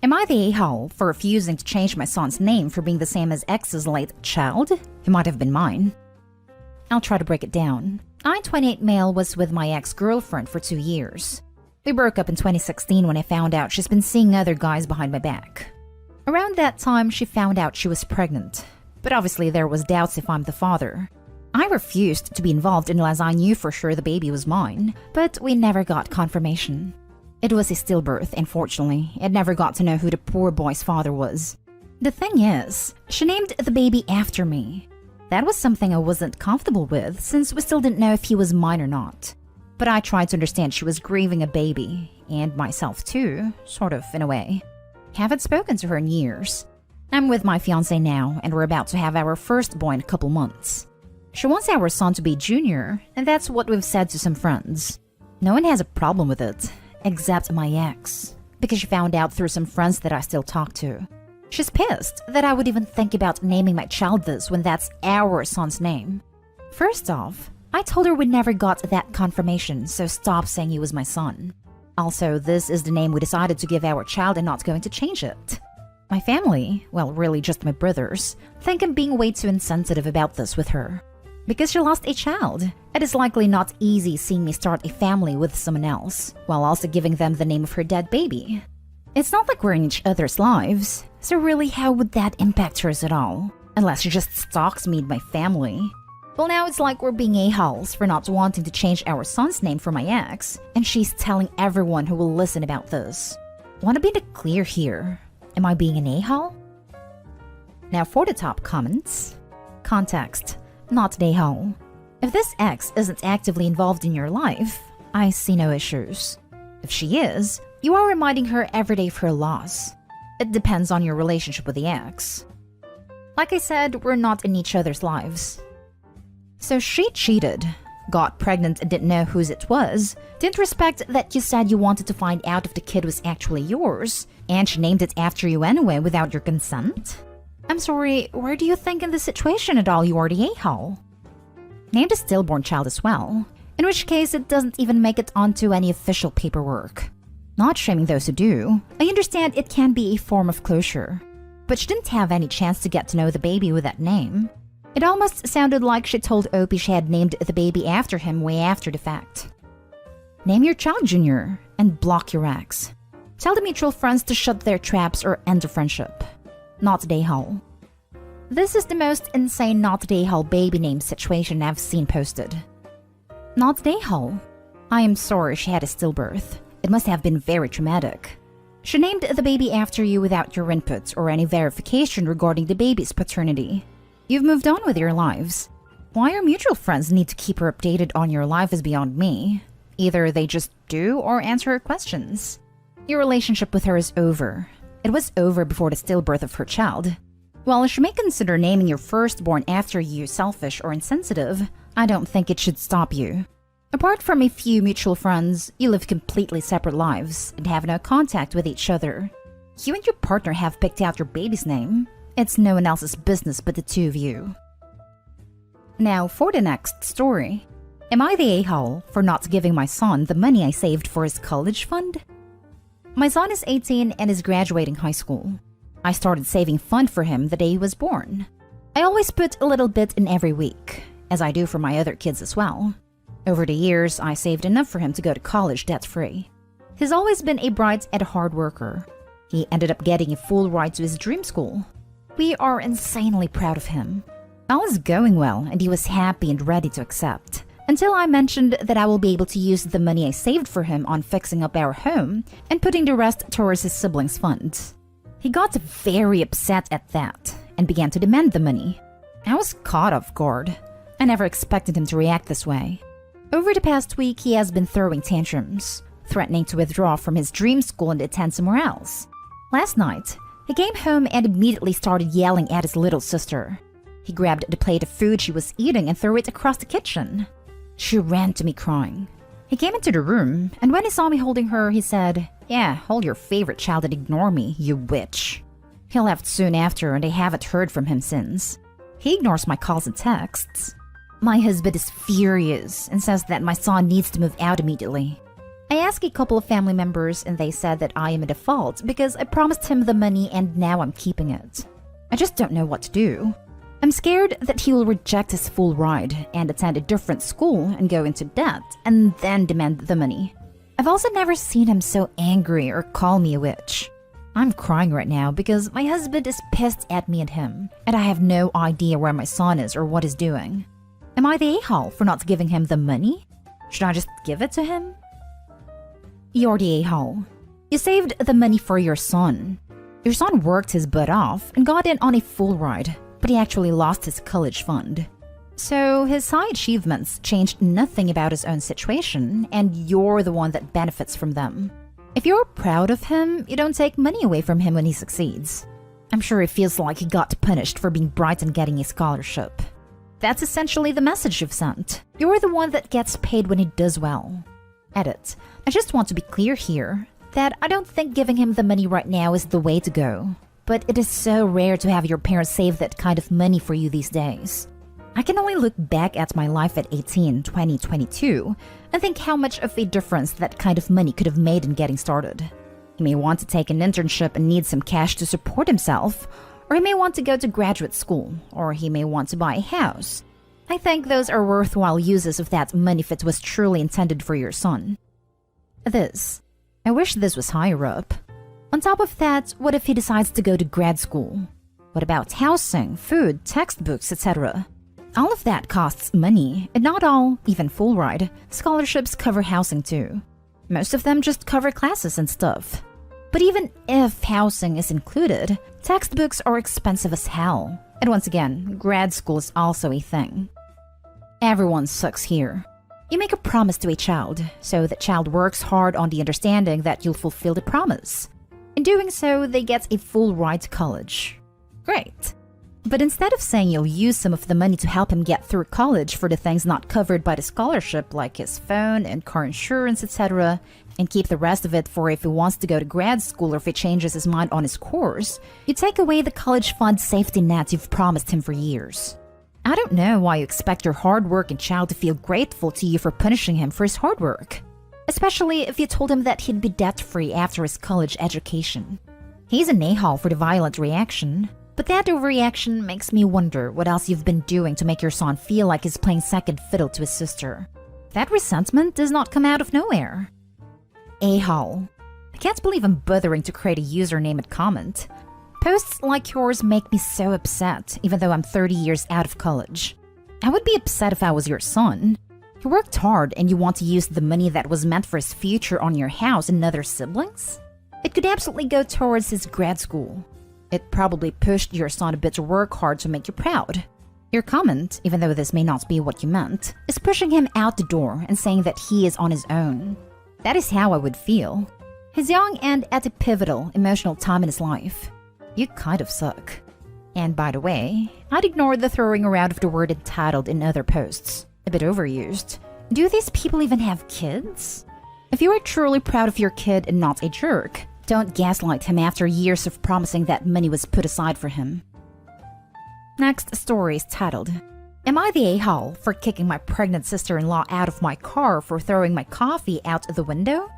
Am I the a-hole for refusing to change my son's name for being the same as X's late child, who might have been mine? I'll try to break it down. I, 28 male, was with my ex-girlfriend for 2 years. We broke up in 2016 when I found out she's been seeing other guys behind my back. Around that time, she found out she was pregnant, but obviously there was doubts if I'm the father. I refused to be involved unless I knew for sure the baby was mine, but we never got confirmation. It was a stillbirth, and fortunately, I never got to know who the poor boy's father was. The thing is, she named the baby after me. That was something I wasn't comfortable with, since we still didn't know if he was mine or not. But I tried to understand she was grieving a baby, and myself too, sort of, in a way. Haven't spoken to her in years. I'm with my fiancé now, and we're about to have our first boy in a couple months. She wants our son to be junior, and that's what we've said to some friends. No one has a problem with it, except my ex, because she found out through some friends that I still talk to. She's pissed that I would even think about naming my child this when that's our son's name. First off, I told her we never got that confirmation, so stop saying he was my son. Also, this is the name we decided to give our child and not going to change it. My family, well, really just my brothers, think I'm being way too insensitive about this with her. Because she lost a child, it is likely not easy seeing me start a family with someone else, while also giving them the name of her dead baby. It's not like we're in each other's lives, so really how would that impact hers at all? Unless she just stalks me and my family. Well, now it's like we're being a-holes for not wanting to change our son's name for my ex, and she's telling everyone who will listen about this. Wanna be clear here, am I being an a-hole? Now for the top comments. Context. Not an a-hole. If this ex isn't actively involved in your life, I see no issues. If she is, you are reminding her every day of her loss. It depends on your relationship with the ex. Like I said, we're not in each other's lives. So she cheated, got pregnant and didn't know whose it was, didn't respect that you said you wanted to find out if the kid was actually yours, and she named it after you anyway without your consent? I'm sorry, where do you think in this situation at all you are the a-hole? Named a stillborn child as well, in which case it doesn't even make it onto any official paperwork. Not shaming those who do, I understand it can be a form of closure. But she didn't have any chance to get to know the baby with that name. It almost sounded like she told Opie she had named the baby after him way after the fact. Name your child Junior, and block your ex. Tell the mutual friends to shut their traps or end the friendship. Not the a-hole. This is the most insane not the a-hole baby name situation I've seen posted. Not the a-hole. I am sorry she had a stillbirth. It must have been very traumatic. She named the baby after you without your input or any verification regarding the baby's paternity. You've moved on with your lives. Why your mutual friends need to keep her updated on your life is beyond me. Either they just do or answer her questions. Your relationship with her is over. It was over before the stillbirth of her child. While she may consider naming your firstborn after you selfish or insensitive, I don't think it should stop you. Apart from a few mutual friends, you live completely separate lives and have no contact with each other. You and your partner have picked out your baby's name. It's no one else's business but the two of you. Now for the next story. Am I the a-hole for not giving my son the money I saved for his college fund? My son is 18 and is graduating high school. I started saving fund for him the day he was born. I always put a little bit in every week, as I do for my other kids as well. Over the years, I saved enough for him to go to college debt-free. He's always been a bright and hard worker. He ended up getting a full ride to his dream school. We are insanely proud of him. All was going well and he was happy and ready to accept. Until I mentioned that I will be able to use the money I saved for him on fixing up our home and putting the rest towards his siblings' funds. He got very upset at that and began to demand the money. I was caught off guard. I never expected him to react this way. Over the past week, he has been throwing tantrums, threatening to withdraw from his dream school and attend somewhere else. Last night, he came home and immediately started yelling at his little sister. He grabbed the plate of food she was eating and threw it across the kitchen. She ran to me crying. He came into the room, and when he saw me holding her, he said, "Yeah, hold your favorite child and ignore me, you witch." He left soon after and I haven't heard from him since. He ignores my calls and texts. My husband is furious and says that my son needs to move out immediately. I asked a couple of family members and they said that I am in default because I promised him the money and now I'm keeping it. I just don't know what to do. I'm scared that he will reject his full ride and attend a different school and go into debt and then demand the money. I've also never seen him so angry or call me a witch. I'm crying right now because my husband is pissed at me and him, and I have no idea where my son is or what he's doing. Am I the a-hole for not giving him the money? Should I just give it to him? You're the a-hole. You saved the money for your son. Your son worked his butt off and got in on a full ride, but he actually lost his college fund. So his high achievements changed nothing about his own situation, and you're the one that benefits from them. If you're proud of him, you don't take money away from him when he succeeds. I'm sure he feels like he got punished for being bright and getting a scholarship. That's essentially the message you've sent. You're the one that gets paid when he does well. Edit. I just want to be clear here that I don't think giving him the money right now is the way to go. But it is so rare to have your parents save that kind of money for you these days. I can only look back at my life at 18, 20, 22 and think how much of a difference that kind of money could have made in getting started. He may want to take an internship and need some cash to support himself, or he may want to go to graduate school, or he may want to buy a house. I think those are worthwhile uses of that money if it was truly intended for your son. I wish this was higher up. On top of that, what if he decides to go to grad school? What about housing, food, textbooks, etc.? All of that costs money, and not all, even full ride, scholarships cover housing too. Most of them just cover classes and stuff. But even if housing is included, textbooks are expensive as hell. And once again, grad school is also a thing. Everyone sucks here. You make a promise to a child, so the child works hard on the understanding that you'll fulfill the promise. In doing so, they get a full ride to college. Great. But instead of saying you'll use some of the money to help him get through college for the things not covered by the scholarship like his phone and car insurance, etc., and keep the rest of it for if he wants to go to grad school or if he changes his mind on his course, you take away the college fund safety net you've promised him for years. I don't know why you expect your hard-working child to feel grateful to you for punishing him for his hard work, especially if you told him that he'd be debt-free after his college education. He's an a-hole for the violent reaction. But that overreaction makes me wonder what else you've been doing to make your son feel like he's playing second fiddle to his sister. That resentment does not come out of nowhere. A-hole. I can't believe I'm bothering to create a username and comment. Posts like yours make me so upset, even though I'm 30 years out of college. I would be upset if I was your son. He worked hard and you want to use the money that was meant for his future on your house and other siblings? It could absolutely go towards his grad school. It probably pushed your son a bit to work hard to make you proud. Your comment, even though this may not be what you meant, is pushing him out the door and saying that he is on his own. That is how I would feel. He's young and at a pivotal, emotional time in his life. You kind of suck. And by the way, I'd ignore the throwing around of the word entitled in other posts. A bit overused. Do these people even have kids? If you are truly proud of your kid and not a jerk, don't gaslight him after years of promising that money was put aside for him. Next story is titled, Am I the a-hole for kicking my pregnant sister-in-law out of my car for throwing my coffee out the window?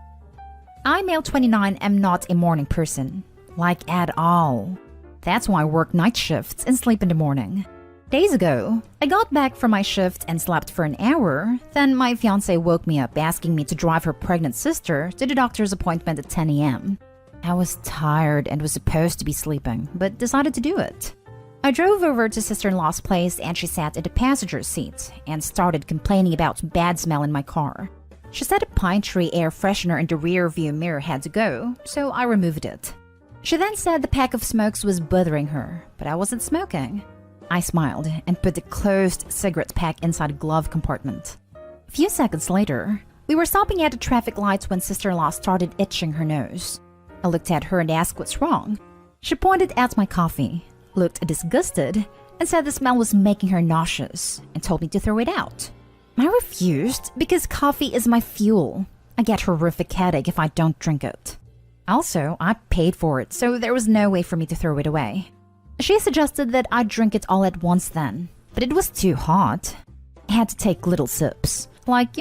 I, male 29, am not a morning person. Like at all. That's why I work night shifts and sleep in the morning. Days ago, I got back from my shift and slept for an hour, then my fiancé woke me up asking me to drive her pregnant sister to the doctor's appointment at 10 a.m. I was tired and was supposed to be sleeping, but decided to do it. I drove over to sister-in-law's place and she sat in the passenger seat and started complaining about bad smell in my car. She said a pine tree air freshener in the rear view mirror had to go, so I removed it. She then said the pack of smokes was bothering her, but I wasn't smoking. I smiled and put the closed cigarette pack inside a glove compartment. A few seconds later, we were stopping at a traffic light when sister-in-law started itching her nose. I looked at her and asked what's wrong. She pointed at my coffee, looked disgusted, and said the smell was making her nauseous, and told me to throw it out. I refused because coffee is my fuel. I get horrific headache if I don't drink it. Also, I paid for it, so there was no way for me to throw it away. She suggested that I drink it all at once then, but it was too hot. I had to take little sips, like,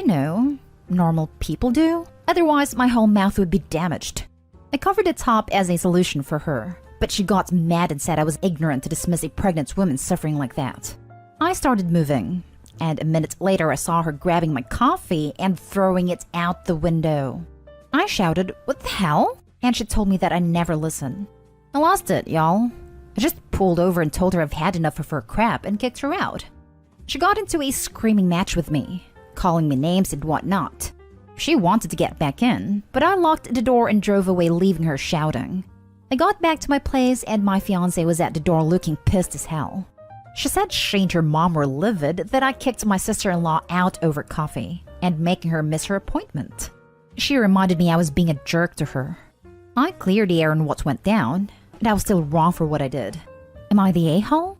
normal people do. Otherwise, my whole mouth would be damaged. I covered the top as a solution for her, but she got mad and said I was ignorant to dismiss a pregnant woman suffering like that. I started moving, and a minute later I saw her grabbing my coffee and throwing it out the window. I shouted, "What the hell?" And she told me that I never listen. I lost it, y'all. I just pulled over and told her I've had enough of her crap and kicked her out. She got into a screaming match with me, calling me names and whatnot. She wanted to get back in, but I locked the door and drove away, leaving her shouting. I got back to my place and my fiancé was at the door looking pissed as hell. She said she and her mom were livid that I kicked my sister-in-law out over coffee and making her miss her appointment. She reminded me I was being a jerk to her. I cleared the air on what went down, and I was still wrong for what I did. Am I the a-hole?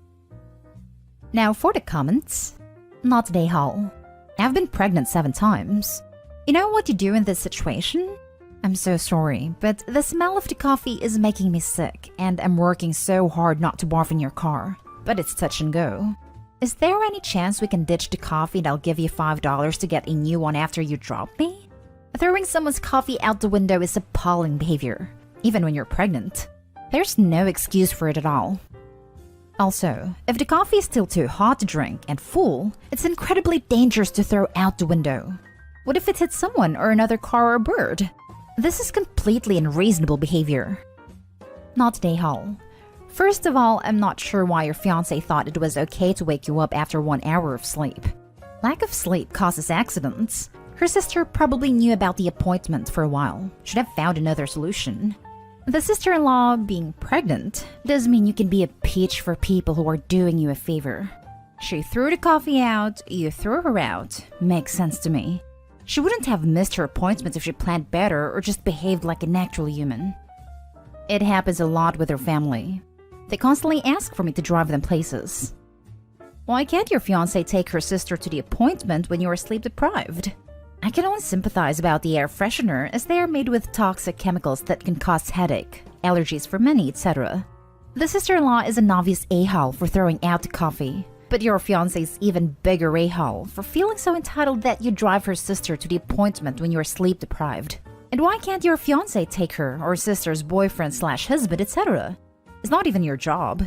Now for the comments. Not the a-hole. I've been pregnant 7 times. You know what you do in this situation? I'm so sorry, but the smell of the coffee is making me sick, and I'm working so hard not to barf in your car. But it's touch and go. Is there any chance we can ditch the coffee and I'll give you $5 to get a new one after you drop me? Throwing someone's coffee out the window is appalling behavior, even when you're pregnant. There's no excuse for it at all. Also, if the coffee is still too hot to drink and full, it's incredibly dangerous to throw out the window. What if it hits someone or another car or bird? This is completely unreasonable behavior. Not a hole. First of all, I'm not sure why your fiancé thought it was okay to wake you up after 1 hour of sleep. Lack of sleep causes accidents. Her sister probably knew about the appointment for a while. Should have found another solution. The sister-in-law being pregnant does mean you can be a peach for people who are doing you a favor. She threw the coffee out, you threw her out. Makes sense to me. She wouldn't have missed her appointment if she planned better or just behaved like an actual human. It happens a lot with her family. They constantly ask for me to drive them places. Why can't your fiancé take her sister to the appointment when you are sleep deprived? I can only sympathize about the air freshener as they are made with toxic chemicals that can cause headache, allergies for many, etc. The sister-in-law is an obvious a-hole for throwing out the coffee, but your fiancé's even bigger a-hole for feeling so entitled that you drive her sister to the appointment when you are sleep deprived. And why can't your fiancé take her or sister's boyfriend/husband, etc.? It's not even your job.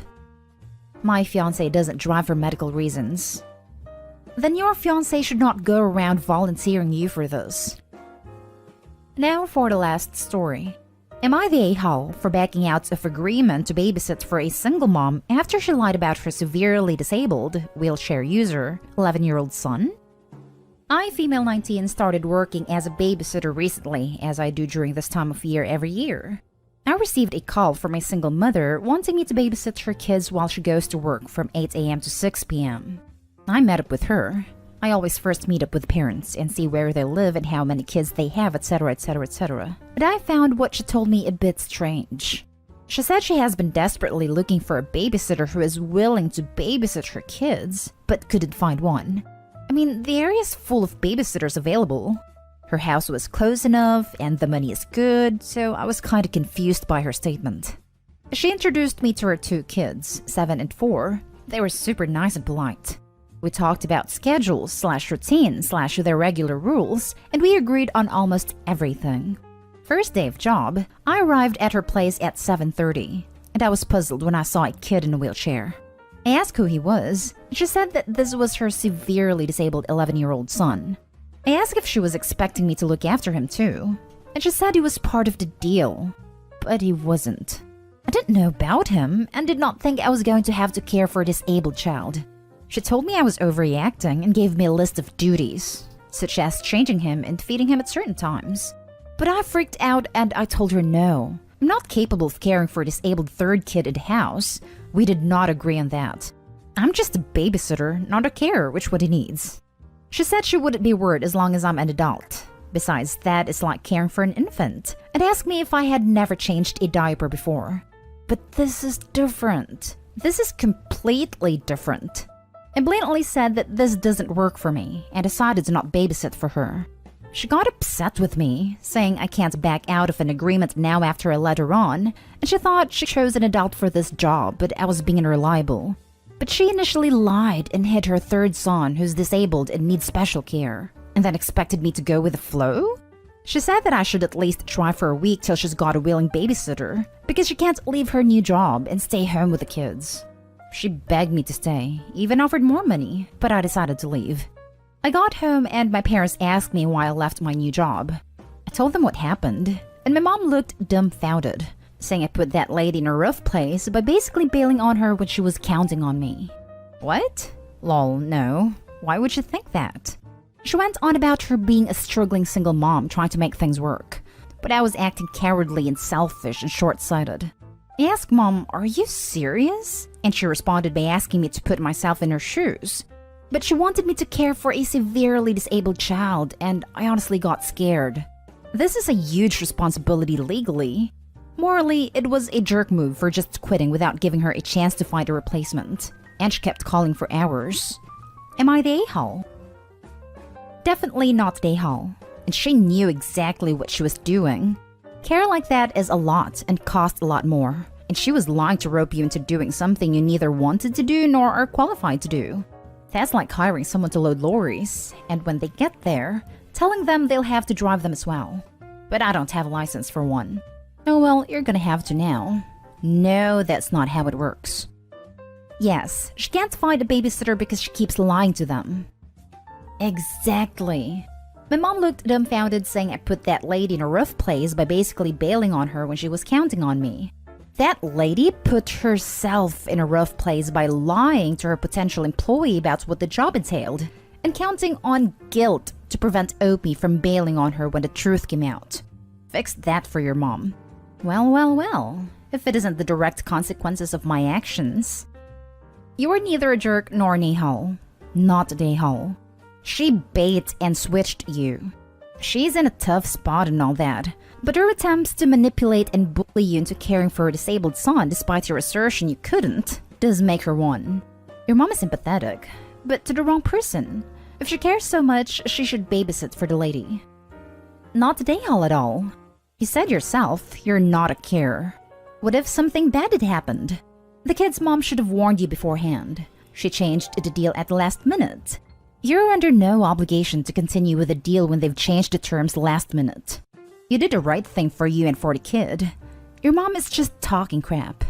My fiancé doesn't drive for medical reasons. Then your fiancé should not go around volunteering you for this. Now for the last story. Am I the a-hole for backing out of agreement to babysit for a single mom after she lied about her severely disabled, wheelchair user, 11-year-old son? I, female 19, started working as a babysitter recently, as I do during this time of year every year. I received a call from a single mother wanting me to babysit her kids while she goes to work from 8 a.m. to 6 p.m. I met up with her. I always first meet up with parents and see where they live and how many kids they have, etc, etc, etc. But I found what she told me a bit strange. She said she has been desperately looking for a babysitter who is willing to babysit her kids, but couldn't find one. I mean, the area is full of babysitters available. Her house was close enough and the money is good, so I was kinda confused by her statement. She introduced me to her 2 kids, 7 and 4. They were super nice and polite. We talked about schedules/routine/their regular rules, and we agreed on almost everything. First day of job, I arrived at her place at 7:30, and I was puzzled when I saw a kid in a wheelchair. I asked who he was, and she said that this was her severely disabled 11-year-old son. I asked if she was expecting me to look after him too, and she said he was part of the deal, but he wasn't. I didn't know about him and did not think I was going to have to care for a disabled child. She told me I was overreacting and gave me a list of duties, such as changing him and feeding him at certain times. But I freaked out and I told her no. I'm not capable of caring for a disabled 3rd kid in the house. We did not agree on that. I'm just a babysitter, not a carer, which what he needs. She said she wouldn't be worried as long as I'm an adult. Besides, that is like caring for an infant, and asked me if I had never changed a diaper before. But this is different. This is completely different. I blatantly said that this doesn't work for me and decided to not babysit for her. She got upset with me, saying I can't back out of an agreement now after I let her on, and she thought she chose an adult for this job, but I was being unreliable. But she initially lied and hid her 3rd son who's disabled and needs special care, and then expected me to go with the flow? She said that I should at least try for a week till she's got a willing babysitter because she can't leave her new job and stay home with the kids. She begged me to stay, even offered more money, but I decided to leave. I got home and my parents asked me why I left my new job. I told them what happened, and my mom looked dumbfounded, saying I put that lady in a rough place by basically bailing on her when she was counting on me. What? Lol, no. Why would she think that? She went on about her being a struggling single mom trying to make things work, but I was acting cowardly and selfish and short-sighted. I asked Mom, "Are you serious?" And she responded by asking me to put myself in her shoes. But she wanted me to care for a severely disabled child, and I honestly got scared. This is a huge responsibility legally. Morally, it was a jerk move for just quitting without giving her a chance to find a replacement, and she kept calling for hours. Am I the a-hole? Definitely not the a-hole, and she knew exactly what she was doing. Care like that is a lot and costs a lot more, and she was lying to rope you into doing something you neither wanted to do nor are qualified to do. That's like hiring someone to load lorries, and when they get there, telling them they'll have to drive them as well. But I don't have a license for one. Oh well, you're gonna have to now. No, that's not how it works. Yes, she can't find a babysitter because she keeps lying to them. Exactly. My mom looked dumbfounded, saying I put that lady in a rough place by basically bailing on her when she was counting on me. That lady put herself in a rough place by lying to her potential employee about what the job entailed and counting on guilt to prevent Opie from bailing on her when the truth came out. Fix that for your mom. Well, if it isn't the direct consequences of my actions. You are neither a jerk nor an a-hole. Not an a-hole. She bait and switched you. She's in a tough spot and all that, but her attempts to manipulate and bully you into caring for a disabled son despite your assertion you couldn't does make her one. Your mom is sympathetic, but to the wrong person. If she cares so much, she should babysit for the lady. Not the a-hole at all. You said yourself you're not a carer. What if something bad had happened? The kid's mom should have warned you beforehand. She changed the deal at the last minute. You're under no obligation to continue with a deal when they've changed the terms last minute. You did the right thing for you and for the kid. Your mom is just talking crap.